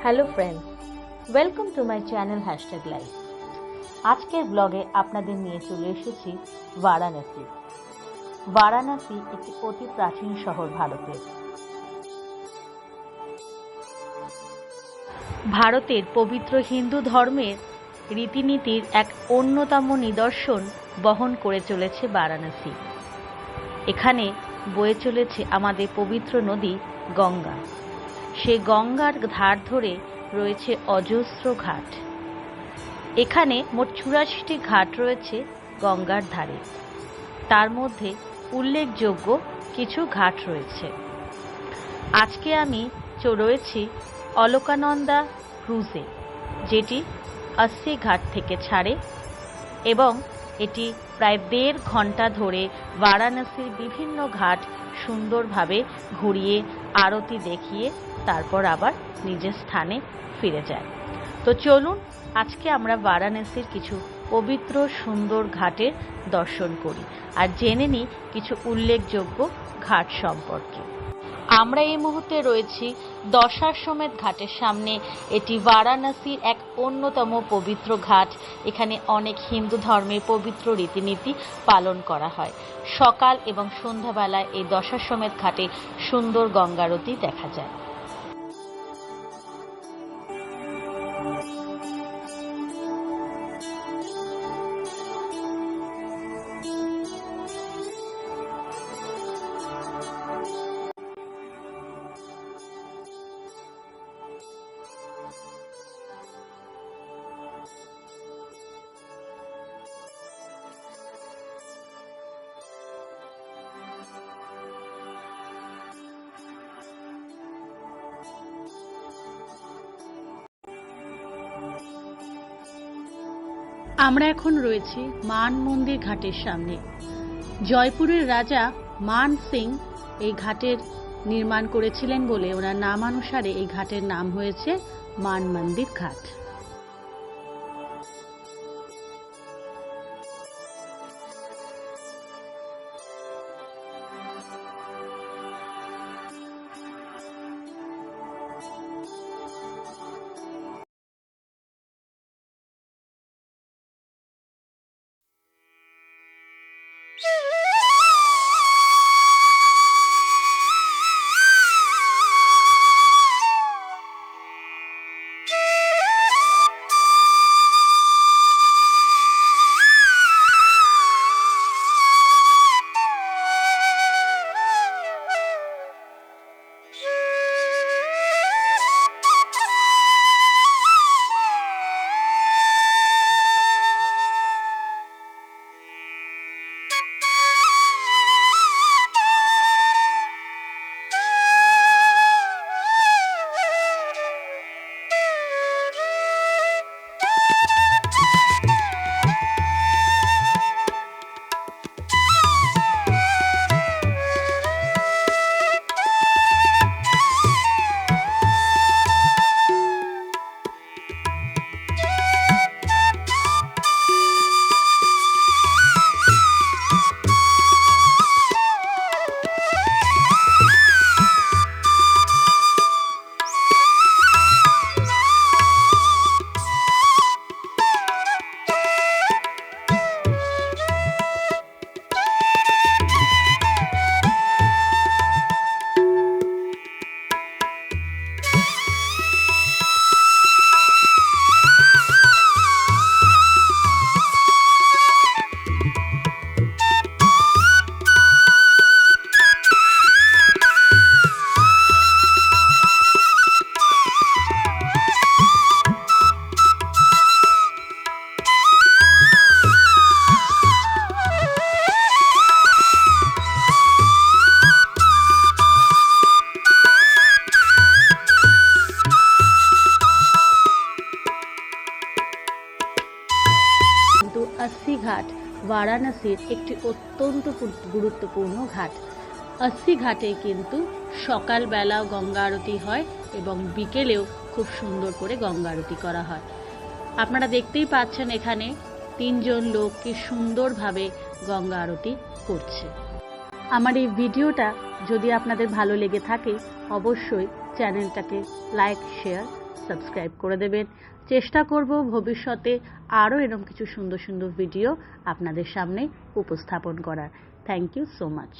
Hello friends, welcome to my channel #life. আজকের ব্লগে আপনাদের নিয়ে চলে এসেছি বারাণসী। বারাণসী একটি অতি প্রাচীন শহর ভারতের। ভারতের পবিত্র হিন্দু ধর্মের রীতিনীতির এক অন্যতম নিদর্শন বহন করে চলেছে বারাণসী। এখানে বয়ে চলেছে আমাদের পবিত্র নদী গঙ্গা। সে গঙ্গার ধার ধরে রয়েছে অজস্র ঘাট। এখানে মোট ৮৪টি ঘাট রয়েছে গঙ্গার ধারে। তার মধ্যে উল্লেখযোগ্য কিছু ঘাট রয়েছে। আজকে আমি রয়েছি অলকানন্দা ক্রুজে, যেটি ৮০ ঘাট থেকে ছাড়ে এবং এটি প্রায় ১.৫ ঘন্টা ধরে বারাণসীর বিভিন্ন ঘাট সুন্দরভাবে ঘুরিয়ে আরতি দেখিয়ে তারপর আবার নিজের স্থানে ফিরে যায়। তো চলুন আজকে আমরা বারাণসীর কিছু পবিত্র সুন্দর ঘাটের দর্শন করি আর জেনে নিই কিছু উল্লেখযোগ্য ঘাট সম্পর্কে। আমরা এই মুহূর্তে রয়েছি দশাশ্বমেধ ঘাটের সামনে। এটি বারাণসীর এক অন্যতম পবিত্র ঘাট। এখানে অনেক হিন্দু ধর্মের পবিত্র রীতিনীতি পালন করা হয়। সকাল এবং সন্ধ্যাবেলায় এই দশাশ্বমেধ ঘাটে সুন্দর গঙ্গারতি দেখা যায়। আমরা এখন রয়েছি মান মন্দির ঘাটের সামনে। জয়পুরের রাজা মান সিং এই ঘাটের নির্মাণ করেছিলেন বলে ওনার নামানুসারে এই ঘাটের নাম হয়েছে মান মন্দির ঘাট। अस्सी घाट বারাণসীর একটি অত্যন্ত গুরুত্বপূর্ণ ঘাট। 80 ঘাটে কিন্তু সকালবেলাও গঙ্গা আরতি হয় এবং বিকেলেও খুব সুন্দর করে গঙ্গা আরতি করা হয়। আপনারা দেখতেই পাচ্ছেন এখানে 3 জন লোক কি সুন্দরভাবে গঙ্গা আরতি করছে। আমার এই ভিডিওটা যদি আপনাদের ভালো লেগে থাকে অবশ্যই চ্যানেলটাকে লাইক, শেয়ার সাবস্ক্রাইব করে দেবেন। চেষ্টা করব ভবিষ্যতে আরও এরকম কিছু সুন্দর সুন্দর ভিডিও আপনাদের সামনে উপস্থাপন করার। Thank you so much.